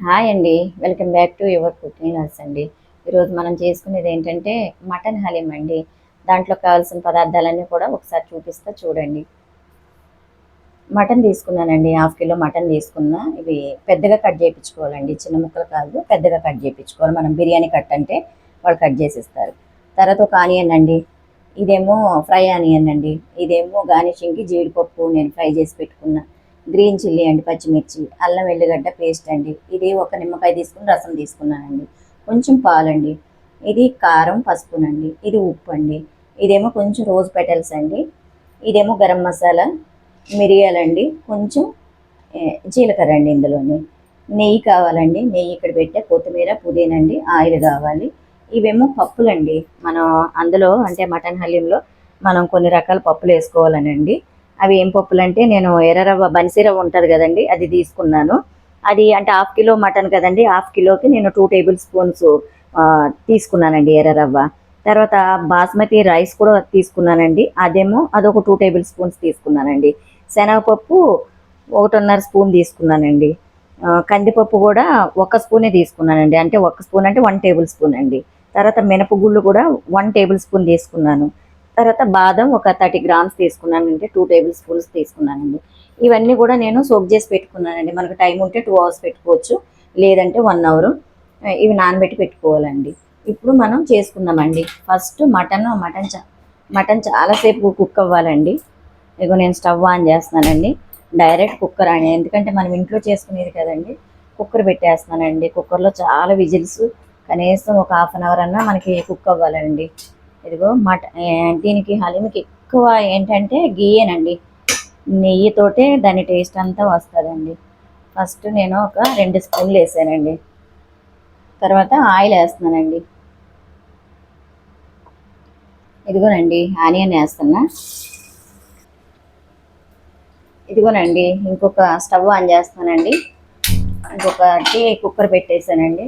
Hi అండి. Welcome back to your cooking house అండి. ఈరోజు మనం చేసుకునేది ఏంటంటే మటన్ హలీం అండి. దాంట్లో కావాల్సిన పదార్థాలన్నీ కూడా ఒకసారి చూపిస్తా చూడండి. మటన్ తీసుకున్నానండి, హాఫ్ కిలో మటన్ తీసుకున్నా. ఇవి పెద్దగా కట్ చేయించుకోవాలండి, చిన్న ముక్కలు కాదు, పెద్దగా కట్ చేయించుకోవాలి. మనం బిర్యానీ కట్ అంటే వాళ్ళు కట్ చేసిస్తారు. తర్వాత ఒక ఆనియన్ అండి, ఇదేమో ఫ్రై ఆనియన్ అండి, ఇదేమో గార్నిషింగ్కి జీడిపప్పు నేను ఫ్రై చేసి పెట్టుకున్నా. గ్రీన్ చిల్లీ అండి, పచ్చిమిర్చి, అల్లం వెల్లిగడ్డ పేస్ట్ అండి, ఇది ఒక నిమ్మకాయ తీసుకుని రసం తీసుకున్నానండి. కొంచెం పాలండి, ఇది కారం పసుపునండి, ఇది ఉప్పు అండి, ఇదేమో కొంచెం రోజ్ పెటల్స్ అండి, ఇదేమో గరం మసాలా, మిరియాలండి, కొంచెం జీలకర్ర అండి, ఇందులోని నెయ్యి కావాలండి, నెయ్యి ఇక్కడ పెట్టే, కొత్తిమీర పుదీనా అండి, ఆయిల్ కావాలి. ఇవేమో పప్పులండి. మనం అందులో అంటే మటన్ హలీంలో మనం కొన్ని రకాల పప్పులు వేసుకోవాలనండి. అవి ఏం పప్పులు అంటే నేను ఎర్రరవ్వ బన్సీరవ్వ ఉంటుంది కదండి, అది తీసుకున్నాను. అది అంటే హాఫ్ కిలో మటన్ కదండి, హాఫ్ కిలోకి నేను 2 టేబుల్ స్పూన్స్ తీసుకున్నానండి ఎర్రరవ్వ. తర్వాత బాస్మతి రైస్ కూడా తీసుకున్నానండి, అదేమో అదొక 2 టేబుల్ స్పూన్స్ తీసుకున్నానండి. శనగపప్పు 1.5 స్పూన్ తీసుకున్నానండి. కందిపప్పు కూడా 1 స్పూనే తీసుకున్నానండి, అంటే 1 స్పూన్ అంటే 1 టేబుల్ స్పూన్ అండి. తర్వాత మినపగుళ్ళు కూడా 1 టేబుల్ స్పూన్ తీసుకున్నాను. తర్వాత బాదం ఒక 30 గ్రామ్స్ తీసుకున్నానండి, 2 టేబుల్ స్పూన్స్ తీసుకున్నానండి. ఇవన్నీ కూడా నేను సోక్ చేసి పెట్టుకున్నానండి. మనకు టైం ఉంటే 2 అవర్స్ పెట్టుకోవచ్చు, లేదంటే 1 అవర్ ఇవి నానబెట్టి పెట్టుకోవాలండి. ఇప్పుడు మనం చేసుకుందామండి. ఫస్ట్ మటన్ చాలాసేపు కుక్ అవ్వాలండి. ఇగో నేను స్టవ్ ఆన్ చేస్తున్నానండి. డైరెక్ట్ కుక్కర్ అని, ఎందుకంటే మనం ఇంట్లో చేసుకునేది కదండి, కుక్కర్ పెట్టేస్తున్నానండి. కుక్కర్లో చాలా విజిల్స్, కనీసం ఒక హాఫ్ అన్ అవర్ అన్నా మనకి కుక్ అవ్వాలండి. ఇదిగో దీనికి హలీంకి ఎక్కువ ఏంటంటే గీయేనండి, నెయ్యితోటే దాని టేస్ట్ అంతా వస్తుందండి. ఫస్ట్ నేను ఒక 2 స్పూన్లు వేసానండి. తర్వాత ఆయిల్ వేస్తున్నానండి. ఇదిగోనండి ఆనియన్ వేస్తున్నా. ఇదిగోనండి ఇంకొక స్టవ్ ఆన్ చేస్తానండి. ఇంకొకటి కుక్కర్ పెట్టేసానండి.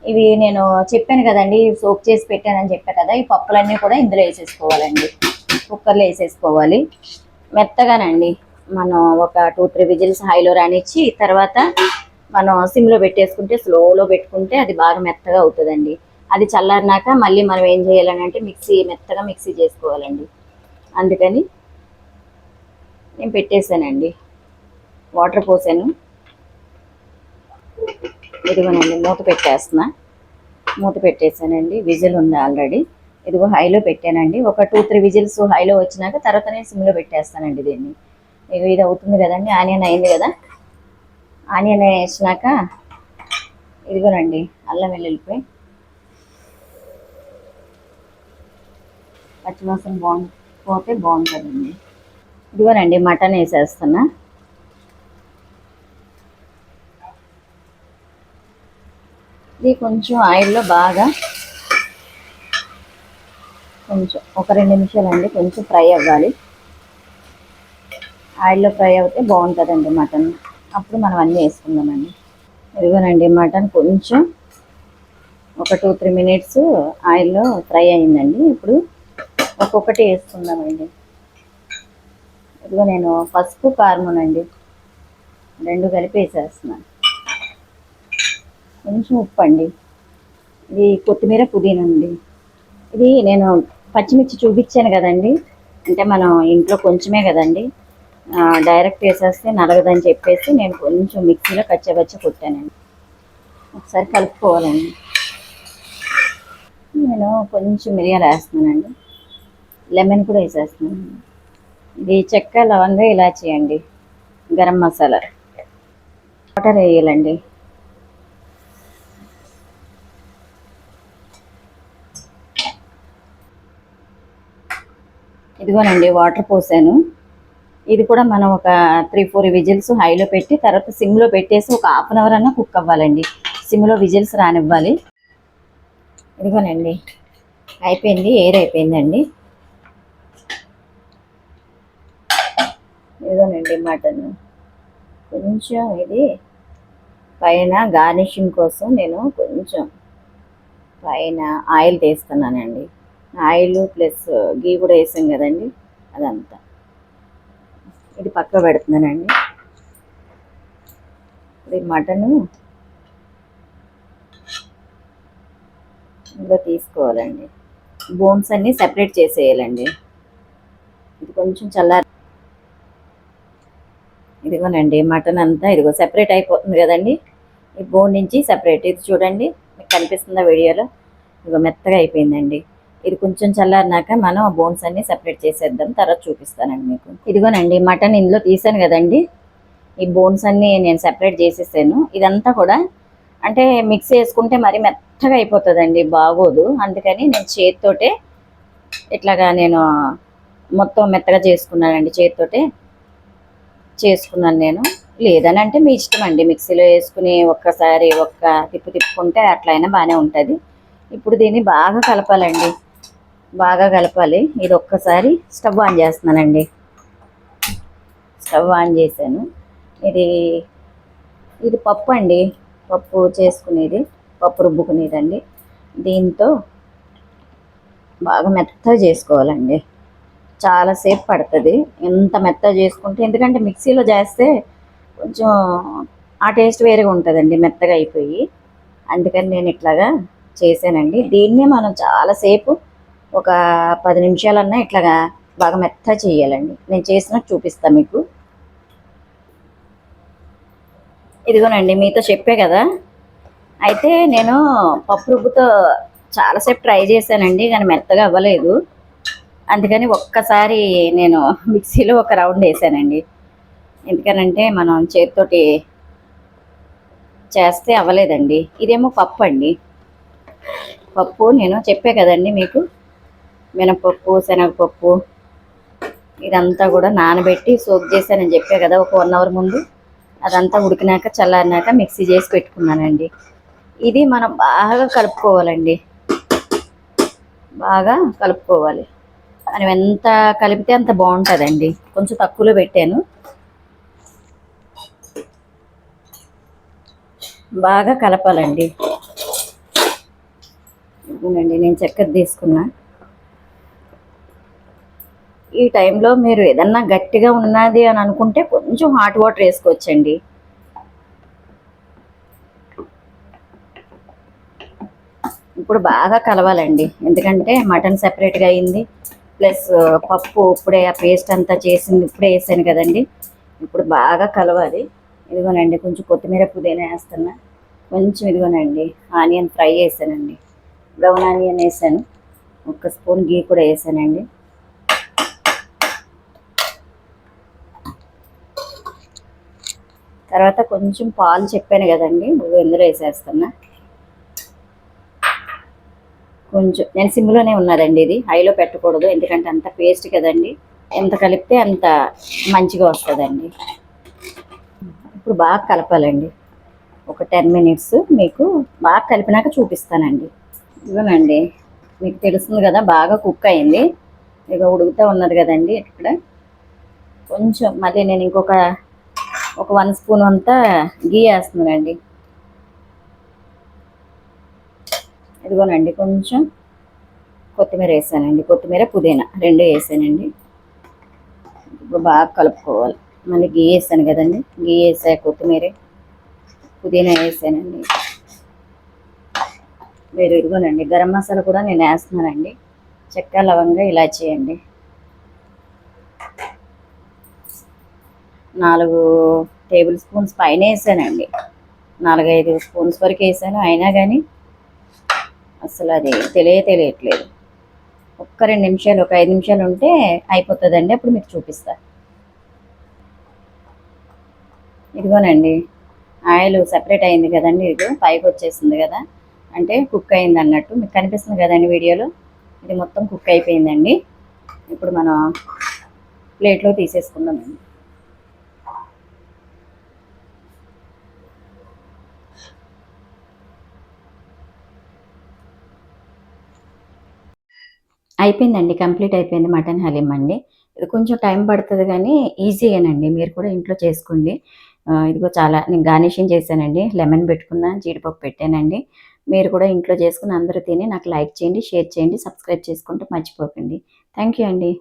ఇవి నేను చెప్పాను కదండి, సోక్ చేసి పెట్టానని చెప్పా కదా, ఈ పప్పులన్నీ కూడా ఇందులో వేసేసుకోవాలండి, కుక్కర్లో వేసేసుకోవాలి మెత్తగానండి. మనం ఒక 2-3 విజిల్స్ హైలో రానిచ్చి, తర్వాత మనం సిమ్లో పెట్టేసుకుంటే, స్లోలో పెట్టుకుంటే అది బాగా మెత్తగా అవుతుందండి. అది చల్లారినాక మళ్ళీ మనం ఏం చేయాలని అంటే మెత్తగా మిక్సీ చేసుకోవాలండి. అందుకని నేను పెట్టేశానండి, వాటర్ పోసాను. ఇదిగోనండి మూత పెట్టేస్తున్నా. మూత పెట్టేశానండి, విజిల్ ఉంది ఆల్రెడీ. ఇదిగో హైలో పెట్టానండి. ఒక 2-3 విజిల్స్ హైలో వచ్చినాక తర్వాత నేను సిమ్లో పెట్టేస్తానండి దీన్ని. ఇది అవుతుంది కదండి, ఆనియన్ అయింది కదా. ఆనియన్ వేసినాక ఇదిగోనండి అల్లం వెల్లుల్లిపాయ, పచ్చివాసన పోతే బాగుంటుందండి. ఇదిగోనండి మటన్ వేసేస్తున్నా. ఇది కొంచెం ఆయిల్లో బాగా కొంచెం ఒక 2 నిమిషాలండి కొంచెం ఫ్రై అవ్వాలి. ఆయిల్లో ఫ్రై అవుతే బాగుంటుందండి మటన్. అప్పుడు మనం అన్నీ వేసుకుందామండి. ఇదిగోనండి మటన్ కొంచెం ఒక 2-3 మినిట్స్ ఆయిల్లో ఫ్రై అయిందండి. ఇప్పుడు ఒక్కొక్కటి వేసుకుందామండి. ఇదిగో నేను పసుపు కారమునండి 2 కలిపి వేసేస్తున్నాను. కొంచెం ఉప్పు అండి, ఇది కొత్తిమీర పుదీనా అండి. ఇది నేను పచ్చిమిర్చి చూపించాను కదండి, అంటే మనం ఇంట్లో కొంచెమే కదండి, డైరెక్ట్ వేసేస్తే నలగదని చెప్పేసి నేను కొంచెం మిక్సీలో కచ్చబచ్చ కొట్టానండి. ఒకసారి కలుపుకోవాలండి. నేను కొంచెం మిరియాలు వేస్తున్నానండి, లెమన్ కూడా వేసేస్తున్నాను. ఇది చెక్క లవంగా ఇలాచీ అండి, గరం మసాలా, వాటర్ వేయాలండి. ఇదిగోనండి వాటర్ పోసాను. ఇది కూడా మనం ఒక 3-4 విజిల్స్ హైలో పెట్టి తర్వాత సిమ్లో పెట్టేసి ఒక హాఫ్ అన్ అవర్ అన్నా కుక్ అవ్వాలండి. సిమ్లో విజిల్స్ రానివ్వాలి. ఇదిగోనండి అయిపోయింది, ఎయిర్ అయిపోయిందండి. ఇదిగోనండి మటన్. కొంచెం ఇది పైన గార్నిషింగ్ కోసం నేను కొంచెం పైన ఆయిల్ తీస్తున్నానండి. ఆయిల్ ప్లస్ గీ కూడా వేసాం కదండి, అదంతా ఇది పక్క పెడుతున్నానండి. ఇది మటను ఇందులో తీసుకోవాలండి. బోన్స్ అన్నీ సెపరేట్ చేసేయాలండి. ఇది కొంచెం చల్లారి ఇదిగోనండి మటన్ అంతా ఇదిగో సెపరేట్ అయిపోతుంది కదండి. ఈ బోన్ నుంచి సెపరేట్ ఇది చూడండి, మీకు కనిపిస్తుందా వీడియోలో? ఇదిగో మెత్తగా అయిపోయిందండి. ఇది కొంచెం చల్లారినాక మనం బోన్స్ అన్నీ సెపరేట్ చేసేద్దాం, తర్వాత చూపిస్తానండి మీకు. ఇదిగోనండి మటన్ ఇందులో తీసాను కదండి. ఈ బోన్స్ అన్నీ నేను సెపరేట్ చేసేసాను. ఇదంతా కూడా అంటే మిక్స్ చేసుకుంటే మరి మెత్తగా అయిపోతుందండి, బాగోదు. అందుకని నేను చేతితోటే ఇట్లాగా నేను మొత్తం మెత్తగా చేసుకున్నానండి, చేతితోటే చేసుకున్నాను నేను. లేదని అంటే మీ ఇష్టం అండి, మిక్సీలో వేసుకుని ఒక్కసారి తిప్పుకుంటే అట్లయినా బాగానే ఉంటుంది. ఇప్పుడు దీన్ని బాగా కలపాలండి, బాగా కలపాలి. ఇది ఒక్కసారి స్టవ్ ఆన్ చేస్తున్నానండి. స్టవ్ ఆన్ చేశాను. ఇది ఇది పప్పు అండి, పప్పు చేసుకునేది, పప్పు రుబ్బుకునేదండి. దీంతో బాగా మెత్తగా చేసుకోవాలండి, చాలాసేపు పడుతుంది ఎంత మెత్తగా చేసుకుంటే. ఎందుకంటే మిక్సీలో చేస్తే కొంచెం ఆ టేస్ట్ వేరేగా ఉంటుందండి, మెత్తగా అయిపోయి. అందుకని నేను ఇట్లాగా చేశానండి. దీన్నే మనం చాలాసేపు ఒక 10 నిమిషాలన్నా ఇట్లాగా బాగా మెత్తగా చేయాలండి. నేను చేసినట్టు చూపిస్తాను మీకు. ఇదిగోనండి మీతో చెప్పే కదా, అయితే నేను పప్పు రుబ్బుతో చాలాసేపు ట్రై చేశానండి, కానీ మెత్తగా అవ్వలేదు. అందుకని ఒక్కసారి నేను మిక్సీలో ఒక రౌండ్ వేసానండి. ఎందుకనంటే మనం చేతితోటి చేస్తే అవ్వలేదండి. ఇదేమో పప్పు అండి, పప్పు నేను చెప్పే కదండి మీకు, మినపప్పు శనగపప్పు ఇదంతా కూడా నానబెట్టి సోక్ చేశానని చెప్పే కదా ఒక 1 అవర్ ముందు. అదంతా ఉడికినాక చల్లారినాక మిక్సీ చేసి పెట్టుకున్నానండి. ఇది మనం బాగా కలుపుకోవాలండి, బాగా కలుపుకోవాలి. మనం ఎంత కలిపితే అంత బాగుంటుందండి. కొంచెం తక్కువలో పెట్టాను, బాగా కలపాలండి. ఇదిగోనండి నేను చక్కెర తీసుకున్నా. ఈ టైంలో మీరు ఏదన్నా గట్టిగా ఉన్నది అని అనుకుంటే కొంచెం హాట్ వాటర్ వేసుకోవచ్చండి. ఇప్పుడు బాగా కలవాలండి, ఎందుకంటే మటన్ సెపరేట్గా అయింది, ప్లస్ పప్పు ఇప్పుడే ఆ పేస్ట్ అంతా చేసింది ఇప్పుడే వేసాను కదండి. ఇప్పుడు బాగా కలవాలి. ఇదిగోనండి కొంచెం కొత్తిమీర పుదీనా వేస్తున్నా. కొంచెం ఇదిగోనండి ఆనియన్ ఫ్రై వేసానండి, బ్రౌన్ ఆనియన్ వేసాను. 1 స్పూన్ గీ కూడా వేసానండి. తర్వాత కొంచెం పాలు చెప్పాను కదండి, ఇందులో వేసేస్తున్నా. కొంచెం నేను సిమ్లోనే ఉన్నదండి, ఇది హైలో పెట్టకూడదు, ఎందుకంటే అంత పేస్ట్ కదండి. ఎంత కలిపితే అంత మంచిగా వస్తుందండి. ఇప్పుడు బాగా కలపాలండి, ఒక 10 మినిట్స్ మీకు బాగా కలిపినాక చూపిస్తానండి. ఇదిగోనండి మీకు తెలుస్తుంది కదా, బాగా కుక్ అయింది. ఇక ఉడుకుతూ ఉన్నది కదండి. ఇక్కడ కొంచెం మళ్ళీ నేను ఇంకొక 1 స్పూన్ అంతా గీ వేస్తున్నానండి. ఇదిగోనండి కొంచెం కొత్తిమీర వేసానండి, కొత్తిమీర పుదీనా 2 వేసానండి. ఇప్పుడు బాగా కలుపుకోవాలి. మళ్ళీ గీ వేసాను కదండి, గీ వేసా, కొత్తిమీర పుదీనా వేసానండి. మీరు ఇదిగోనండి గరం మసాలా కూడా నేను వేస్తున్నానండి, చెక్క లవంగ ఇలాచీ అండి. 4 టేబుల్ స్పూన్స్ పైన వేసానండి, 4-5 స్పూన్స్ వరకు వేసాను. అయినా కానీ అసలు అది తెలియట్లేదు. ఒక్క 2 నిమిషాలు, ఒక 5 నిమిషాలు ఉంటే అయిపోతుందండి. అప్పుడు మీకు చూపిస్తా. ఇదిగోనండి ఆయిల్ సెపరేట్ అయింది కదండి, ఇది పైకి వచ్చేసింది కదా, అంటే కుక్ అయింది అన్నట్టు. మీకు కనిపిస్తుంది కదండి వీడియోలో, ఇది మొత్తం కుక్ అయిపోయిందండి. ఇప్పుడు మనం ప్లేట్లో తీసేసుకుందామండి. అయిపోయిందండి, కంప్లీట్ అయిపోయింది మటన్ హలీం అండి. ఇది కొంచెం టైం పడుతుంది కానీ ఈజీయేనండి, మీరు కూడా ఇంట్లో చేసుకోండి. ఇదిగో చాలా నేను గార్నిషింగ్ చేశానండి, లెమన్ పెట్టుకున్నా, జీడిపప్పు పెట్టానండి. మీరు కూడా ఇంట్లో చేసుకుని అందరూ తిని నాకు లైక్ చేయండి, షేర్ చేయండి, సబ్స్క్రైబ్ చేసుకుంటే మర్చిపోకండి. థ్యాంక్ యూ అండి.